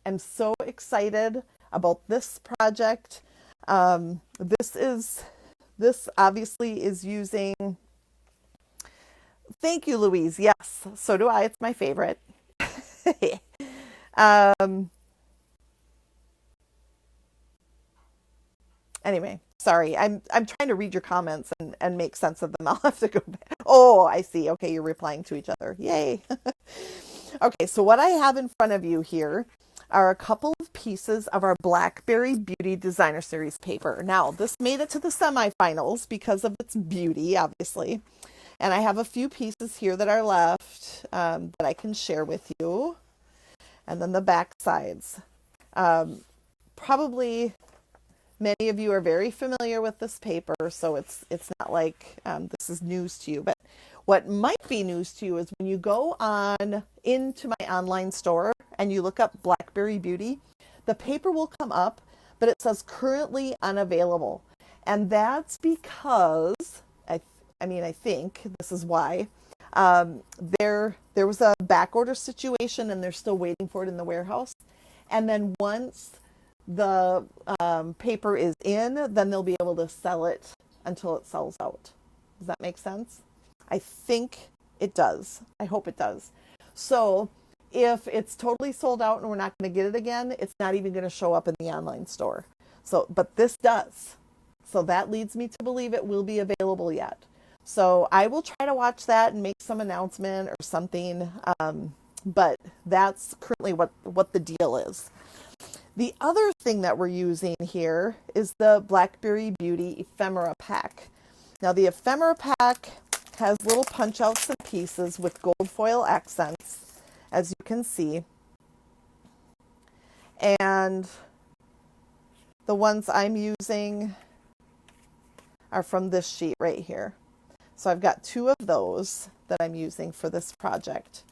am so excited about this project. This obviously is using, thank you, Louise. Yes, so do I. It's my favorite. um, anyway, sorry. I'm trying to read your comments and make sense of them. I'll have to go back. Oh, I see. Okay, you're replying to each other. Yay. Okay, so what I have in front of you here are a couple of pieces of our Blackberry Beauty Designer Series paper. Now, this made it to the semifinals because of its beauty, obviously. And I have a few pieces here that are left that I can share with you. And then the back sides. Probably many of you are very familiar with this paper, so it's not like this is news to you. But what might be news to you is when you go on into my online store and you look up Blackberry Beauty, the paper will come up, but it says currently unavailable. And that's because, I think this is why, there was a back order situation and they're still waiting for it in the warehouse. And then once the paper is in, then they'll be able to sell it until it sells out. Does that make sense? I think it does. I hope it does. So if it's totally sold out and we're not going to get it again, it's not even going to show up in the online store. So, but this does. So that leads me to believe it will be available yet. So I will try to watch that and make some announcement or something. But that's currently what the deal is. The other thing that we're using here is the Blackberry Beauty Ephemera Pack. Now the Ephemera Pack has little punch outs and pieces with gold foil accents, as you can see. And the ones I'm using are from this sheet right here. So I've got two of those that I'm using for this project.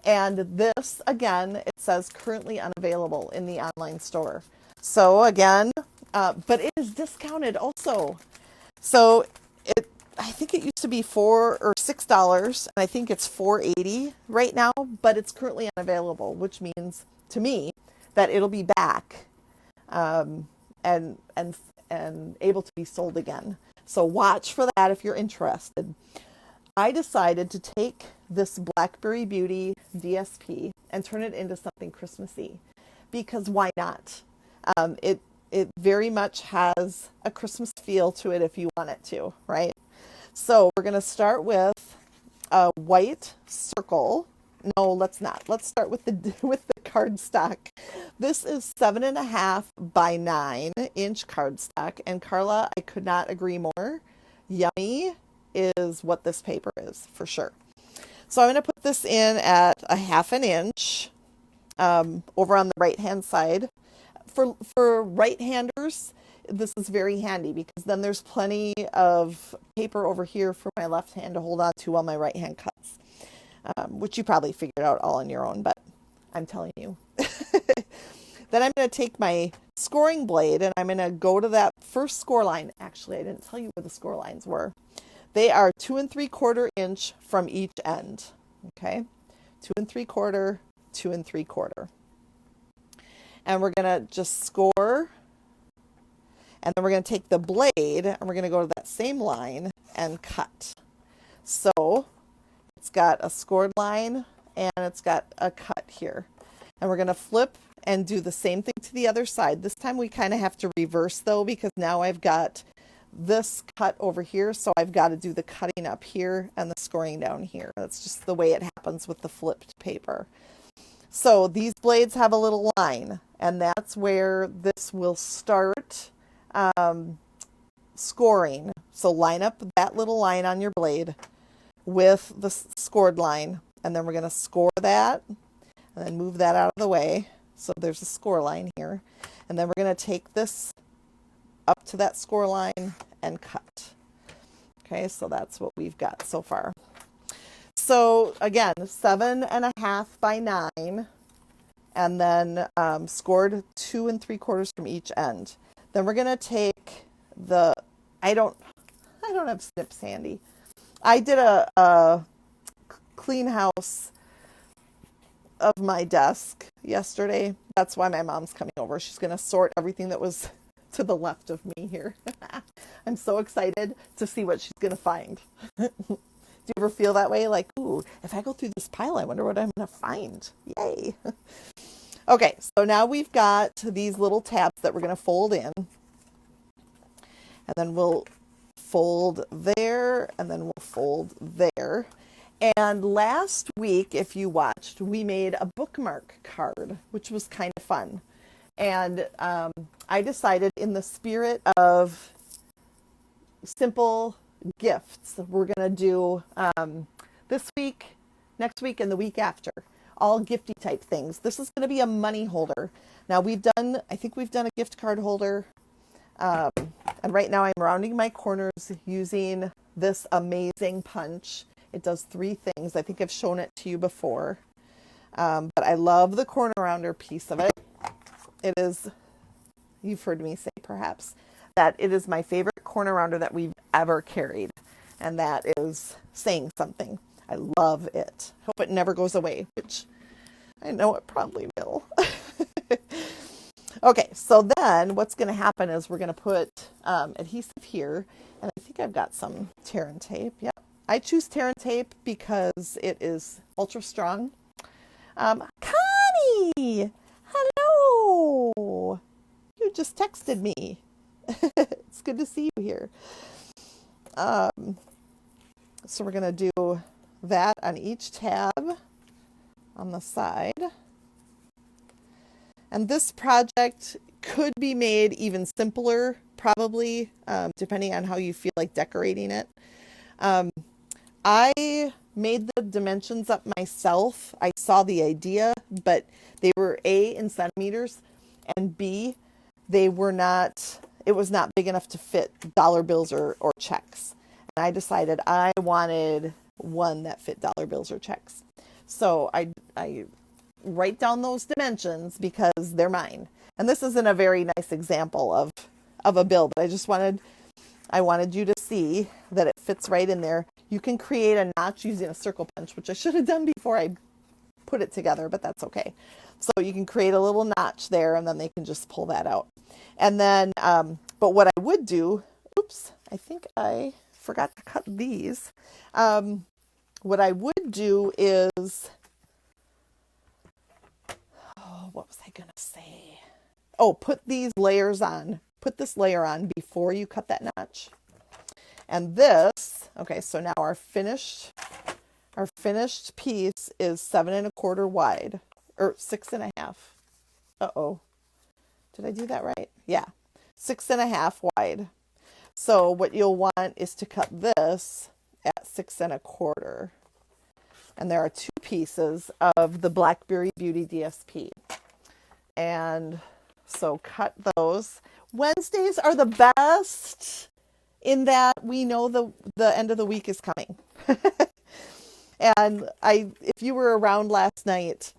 And this, again, it says currently unavailable in the online store. So again, but it is discounted also. So I think it used to be $4 or $6, and I think it's $4.80 right now, but it's currently unavailable, which means to me that it'll be back and able to be sold again. So watch for that if you're interested. I decided to take this Blackberry Beauty DSP and turn it into something Christmassy, because why not? It very much has a Christmas feel to it if you want it to, right? So we're going to start with a white circle. No, let's not. Let's start with the cardstock. This is 7.5 by 9-inch cardstock, and Carla, I could not agree more. Yummy is what this paper is for sure. So I'm going to put this in at a 1/2 inch over on the right hand side. For right-handers, this is very handy because then there's plenty of paper over here for my left hand to hold on to while my right hand cuts, which you probably figured out all on your own, but I'm telling you. Then I'm going to take my scoring blade and I'm going to go to that first score line. Actually, I didn't tell you where the score lines were. They are 2 3/4 inch from each end. Okay, 2 3/4, 2 3/4. And we're going to just score. And then we're going to take the blade and we're going to go to that same line and cut. So it's got a scored line and it's got a cut here. And we're going to flip and do the same thing to the other side. This time we kind of have to reverse though, because now I've got this cut over here. So I've got to do the cutting up here and the scoring down here. That's just the way it happens with the flipped paper. So these blades have a little line, and that's where this will start scoring. So line up that little line on your blade with the scored line, and then we're going to score that and then move that out of the way. So there's a score line here, and then we're going to take this up to that score line and cut. Okay, so that's what we've got so far. So again, 7.5 by 9, and then scored 2 3/4 from each end. Then we're gonna take the, I don't have snips handy. I did a clean house of my desk yesterday. that's why my mom's coming over. She's going to sort everything that was to the left of me here. I'm so excited to see what she's going to find. Do you ever feel that way? Like, ooh, if I go through this pile, I wonder what I'm going to find. Yay. Okay, so now we've got these little tabs that we're going to fold in. And then we'll fold there, and then we'll fold there. And last week, if you watched, we made a bookmark card, which was kind of fun. And I decided, in the spirit of simple gifts, we're going to do this week, next week, and the week after. All gifty type things. This is going to be a money holder. Now I think we've done a gift card holder. And right now I'm rounding my corners using this amazing punch. It does 3 things. I think I've shown it to you before. But I love the corner rounder piece of it. It is, you've heard me say perhaps, that it is my favorite corner rounder that we've ever carried. And that is saying something. I love it. Hope it never goes away, which I know it probably will. Okay, so then what's going to happen is we're going to put adhesive here. And I think I've got some tear and tape. Yep. I choose tear and tape because it is ultra strong. Connie! Hello! You just texted me. It's good to see you here. So we're going to do that on each tab on the side. And this project could be made even simpler, probably, depending on how you feel like decorating it. I made the dimensions up myself. I saw the idea, but they were A, in centimeters, and B, it was not big enough to fit dollar bills or checks. And I decided I wanted one that fit dollar bills or checks. So I write down those dimensions because they're mine. And this isn't a very nice example of a bill, but I wanted you to see that it fits right in there. You can create a notch using a circle punch, which I should have done before I put it together, but that's okay. So you can create a little notch there, and then they can just pull that out. And then, but what I would do, oops, I think I forgot to cut these. What I would do is, what was I going to say? Oh, put these layers on. Put this layer on before you cut that notch. And this, okay, so now our finished piece is 7 1/4 wide, or 6 1/2. Uh-oh. Did I do that right? Yeah. 6 1/2 wide. So what you'll want is to cut this at 6 1/4. And there are 2 pieces of the Blackberry Beauty DSP. And so cut those. Wednesdays are the best in that we know the end of the week is coming. And if you were around last night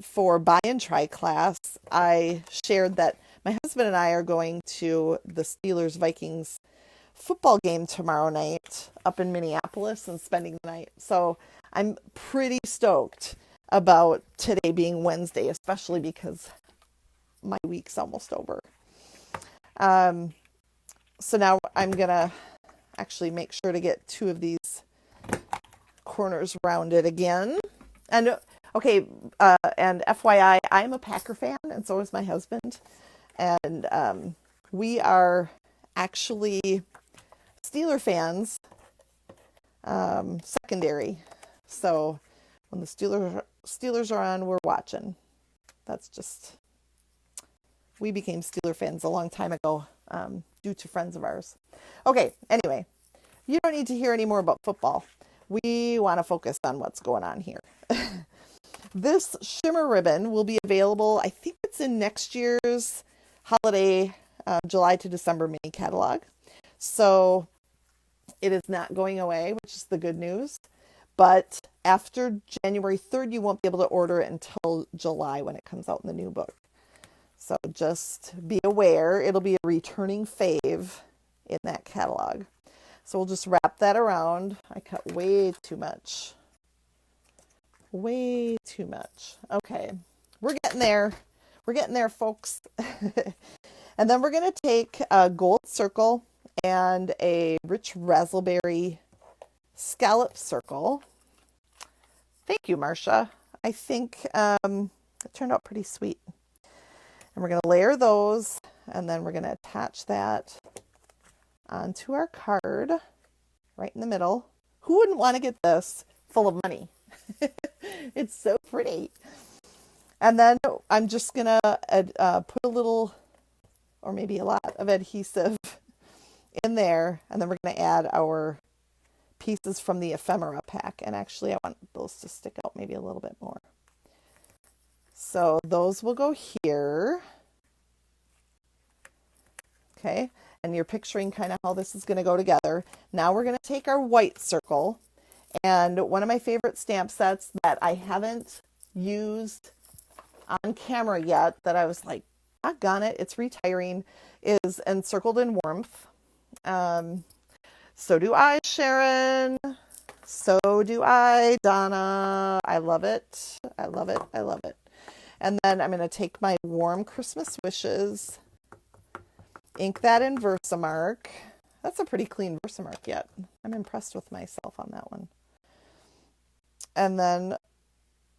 for buy and try class, I shared that my husband and I are going to the Steelers-Vikings football game tomorrow night up in Minneapolis and spending the night. So I'm pretty stoked about today being Wednesday, especially because my week's almost over. So now I'm going to actually make sure to get 2 of these corners rounded again. And okay, and FYI, I'm a Packer fan, and so is my husband. And we are actually Steeler fans, secondary. So when the Steelers are on, we're watching. We became Steeler fans a long time ago, due to friends of ours. Okay, anyway, you don't need to hear any more about football. We want to focus on what's going on here. This shimmer ribbon will be available, I think it's in next year's holiday, July to December mini catalog. So it is not going away, which is the good news. But after January 3rd, you won't be able to order it until July when it comes out in the new book. So just be aware, it'll be a returning fave in that catalog. So we'll just wrap that around. I cut way too much. Way too much. Okay, We're getting there. We're getting there, folks. And then we're going to take a gold circle and a rich raspberry scallop circle. Thank you, Marcia. I think it turned out pretty sweet. And we're going to layer those, and then we're going to attach that onto our card right in the middle. Who wouldn't want to get this full of money? It's so pretty. And then I'm just going to put a little, or maybe a lot of adhesive in there. And then we're going to add our pieces from the ephemera pack. And actually, I want those to stick out maybe a little bit more. So those will go here. Okay. And you're picturing kind of how this is going to go together. Now we're going to take our white circle. And one of my favorite stamp sets that I haven't used on camera yet, that I was like, doggone it, it's retiring, is Encircled in Warmth. So do I, Sharon. So do I, Donna. I love it. I love it. I love it. And then I'm going to take my Warm Christmas Wishes, ink that in Versamark. That's a pretty clean Versamark yet. I'm impressed with myself on that one. And then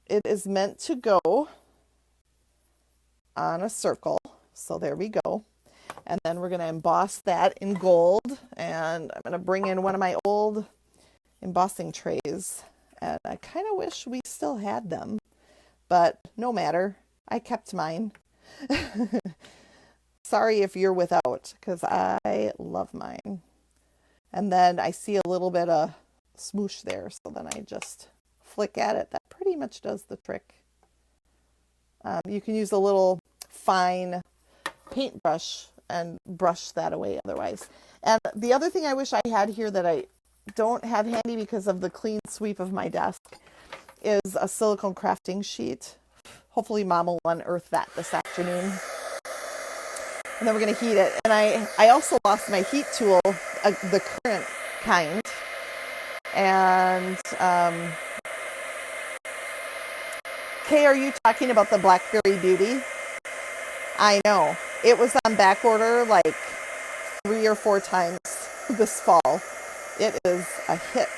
it is meant to go on a circle. So there we go. And then we're going to emboss that in gold. And I'm going to bring in one of my old embossing trays. And I kind of wish we still had them. But no matter. I kept mine. Sorry if you're without, because I love mine. And then I see a little bit of smoosh there. So then I just flick at it. That pretty much does the trick. You can use a little fine paintbrush and brush that away otherwise. And the other thing I wish I had here that I don't have handy because of the clean sweep of my desk is a silicone crafting sheet. Hopefully Mom will unearth that this afternoon. And then we're going to heat it. And I also lost my heat tool, the current kind. And Kay, are you talking about the Blackberry Beauty? I know. It was on back order like 3 or 4 times this fall. It is a hit.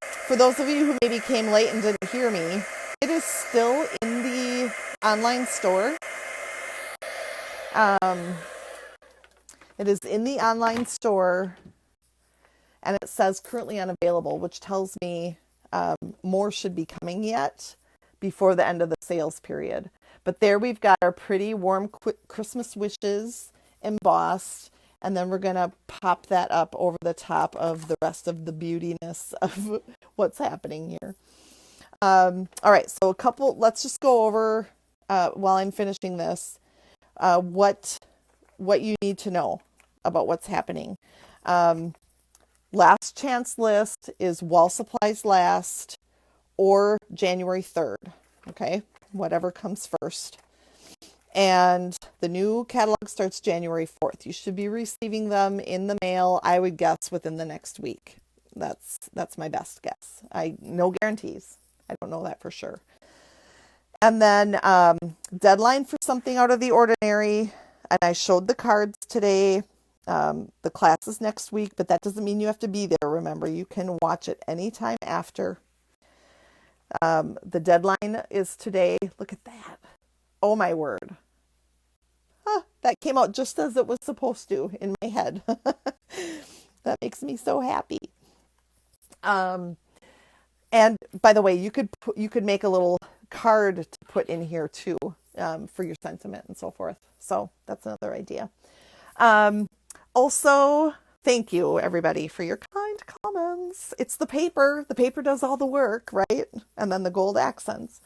For those of you who maybe came late and didn't hear me, it is still in the online store. It is in the online store, and it says currently unavailable, which tells me more should be coming yet before the end of the sales period. But there we've got our pretty warm Christmas wishes embossed, and then we're going to pop that up over the top of the rest of the beautiness of what's happening here. All right, so let's just go over while I'm finishing this, what you need to know about what's happening. Last chance list is wall supplies last or January 3rd. Okay, whatever comes first. And the new catalog starts January 4th. You should be receiving them in the mail, I would guess, within the next week. That's my best guess. No guarantees. I don't know that for sure. And then deadline for something out of the ordinary. And I showed the cards today. The class is next week, but that doesn't mean you have to be there. Remember, you can watch it anytime after. The deadline is today. Look at that. Oh my word. That came out just as it was supposed to in my head. That makes me so happy. And by the way, you could make a little card to put in here too, for your sentiment and so forth. So that's another idea. Also, thank you everybody for your kind comments. It's the paper. The paper does all the work, right? And then the gold accents.